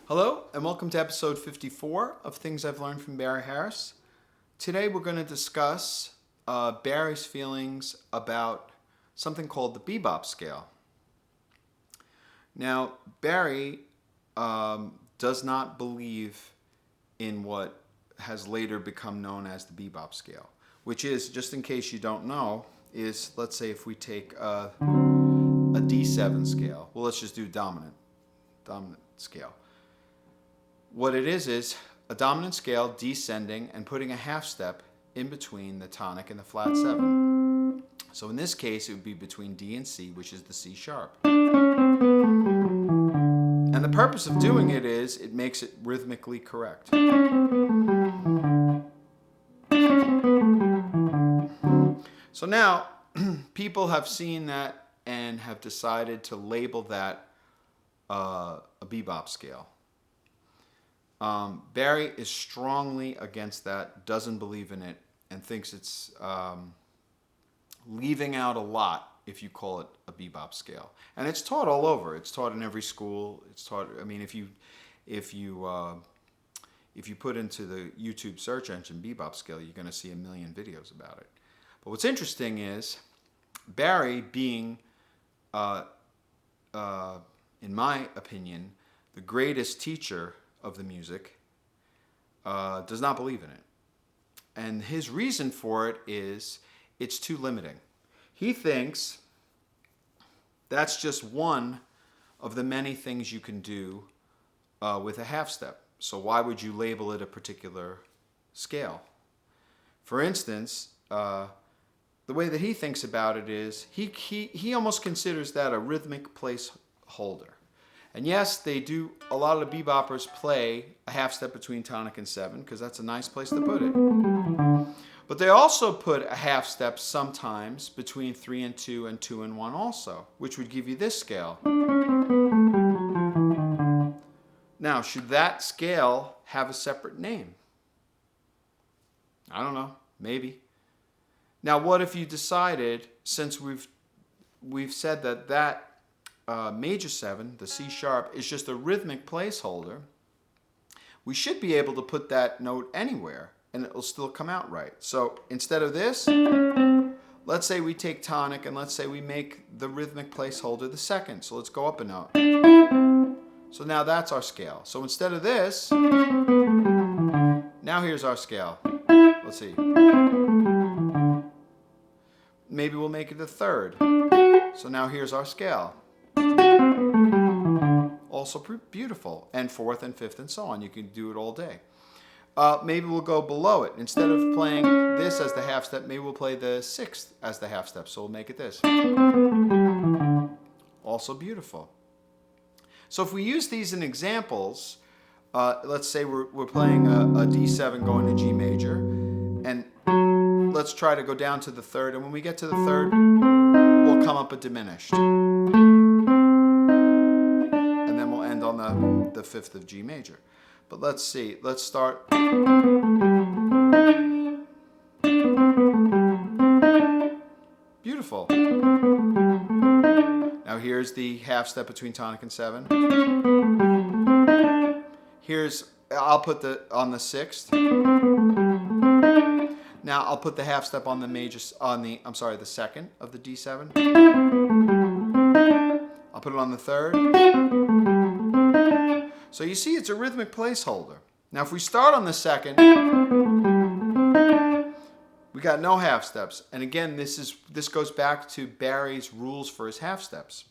Hello, and welcome to episode 54 of Things I've Learned from Barry Harris. Today we're going to discuss Barry's feelings about something called the Bebop Scale. Now, Barry does not believe in what has later become known as the Bebop Scale, which is, just in case you don't know, is, let's say if we take a D7 scale. Well, let's just do dominant scale. What it is a dominant scale descending and putting a half step in between the tonic and the flat 7. So in this case, it would be between D and C, which is the C sharp. And the purpose of doing it is it makes it rhythmically correct. So now, people have seen that and have decided to label that a bebop scale. Barry is strongly against that, doesn't believe in it, and thinks it's leaving out a lot if you call it a bebop scale. And it's taught all over. It's taught in every school. It's taught. I mean, if you put into the YouTube search engine bebop scale, you're going to see a million videos about it. But what's interesting is Barry, being, in my opinion, the greatest teacher of the music, does not believe in it. And his reason for it is it's too limiting. He thinks that's just one of the many things you can do with a half step. So why would you label it a particular scale? For instance, the way that he thinks about it is he almost considers that a rhythmic placeholder. And yes, they do, a lot of the beboppers play a half step between tonic and 7 because that's a nice place to put it. But they also put a half step sometimes between 3 and 2 and 2 and 1 also, which would give you this scale. Now, should that scale have a separate name? I don't know, maybe. Now, what if you decided, since we've said that major 7, the C sharp, is just a rhythmic placeholder, we should be able to put that note anywhere and it will still come out right. So instead of this, let's say we take tonic and let's say we make the rhythmic placeholder the 2nd. So let's go up a note. So now that's our scale. So instead of this, now here's our scale. Let's see. Maybe we'll make it the 3rd. So now here's our scale. Also beautiful. And 4th and 5th and so on. You can do it all day. Maybe we'll go below it. Instead of playing this as the half step, maybe we'll play the 6th as the half step. So we'll make it this. Also beautiful. So if we use these in examples, let's say we're playing a D7 going to G major, and let's try to go down to the 3rd, and when we get to the 3rd, we'll come up a diminished. And then we'll end on the 5th of G major. But let's see, let's start. Beautiful. Now here's the half step between tonic and 7. I'll put on the 6th. Now I'll put the half step on the the 2nd of the D7. I'll put it on the 3rd. So you see, it's a rhythmic placeholder. Now if we start on the 2nd, we got no half steps. And again, this goes back to Barry's rules for his half steps.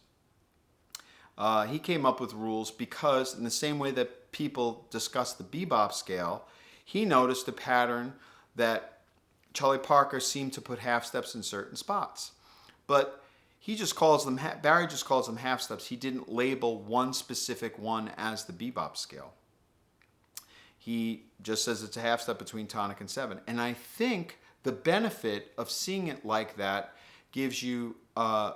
He came up with rules because, in the same way that people discuss the bebop scale, he noticed a pattern that Charlie Parker seemed to put half steps in certain spots. But Barry just calls them half steps. He didn't label one specific one as the bebop scale. He just says it's a half step between tonic and 7. And I think the benefit of seeing it like that gives you a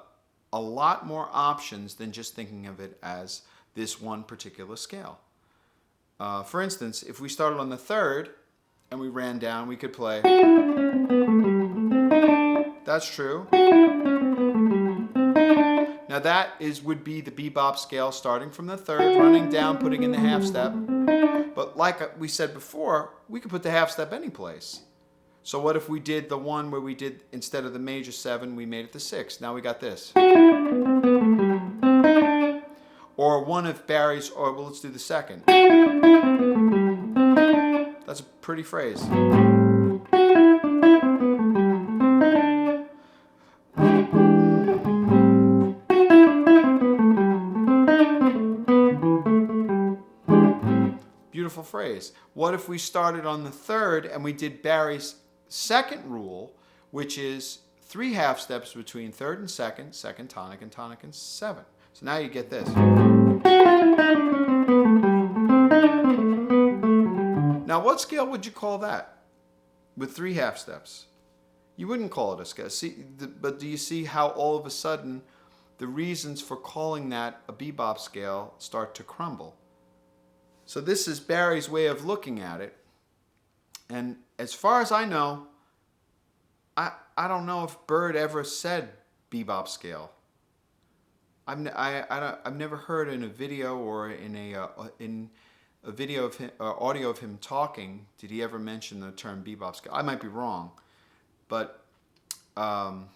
lot more options than just thinking of it as this one particular scale. For instance, if we started on the 3rd and we ran down, we could play. That's true. Now that would be the bebop scale, starting from the third, running down, putting in the half step. But like we said before, we could put the half step any place. So what if we did the one where we did, instead of the major 7, we made it the 6. Now we got this. Or one of Barry's, or well, let's do the second. That's a pretty phrase. Beautiful phrase. What if we started on the third and we did Barry's second rule, which is 3 half steps between third and second, second tonic and 7. So now you get this. Now what scale would you call that with 3 half steps? You wouldn't call it a scale. But do you see how all of a sudden the reasons for calling that a bebop scale start to crumble? So this is Barry's way of looking at it. And as far as I know, I don't know if Bird ever said bebop scale. I've never heard in a video or in a video of him, audio of him talking, did he ever mention the term bebop scale? I might be wrong, but the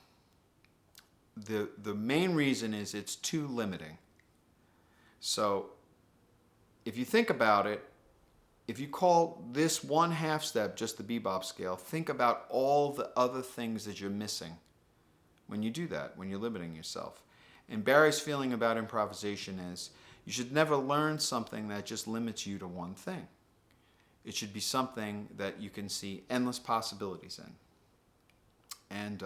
main reason is it's too limiting. So if you think about it, if you call this 1 half step just the bebop scale, think about all the other things that you're missing when you do that, when you're limiting yourself. And Barry's feeling about improvisation is you should never learn something that just limits you to one thing. It should be something that you can see endless possibilities in. And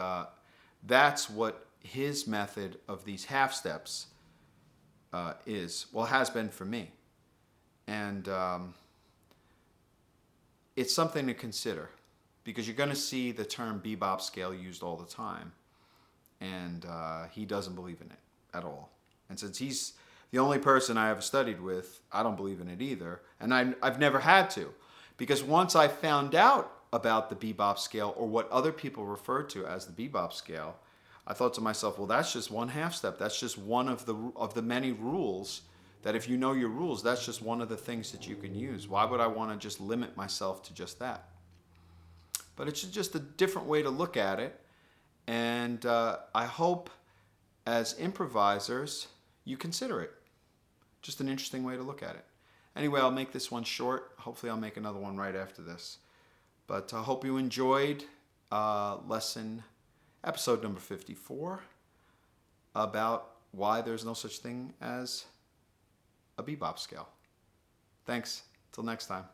that's what his method of these half steps is, well, has been for me. And it's something to consider, because you're going to see the term bebop scale used all the time. And he doesn't believe in it at all. And since he's the only person I ever studied with, I don't believe in it either. And I've never had to. Because once I found out about the bebop scale, or what other people refer to as the bebop scale, I thought to myself, well, that's just 1 half step. That's just one of the many rules that if you know your rules, that's just one of the things that you can use. Why would I want to just limit myself to just that? But it's just a different way to look at it. And I hope as improvisers, you consider it. Just an interesting way to look at it. Anyway, I'll make this one short. Hopefully I'll make another one right after this. But I hope you enjoyed episode number 54 about why there's no such thing as a bebop scale. Thanks. Till next time.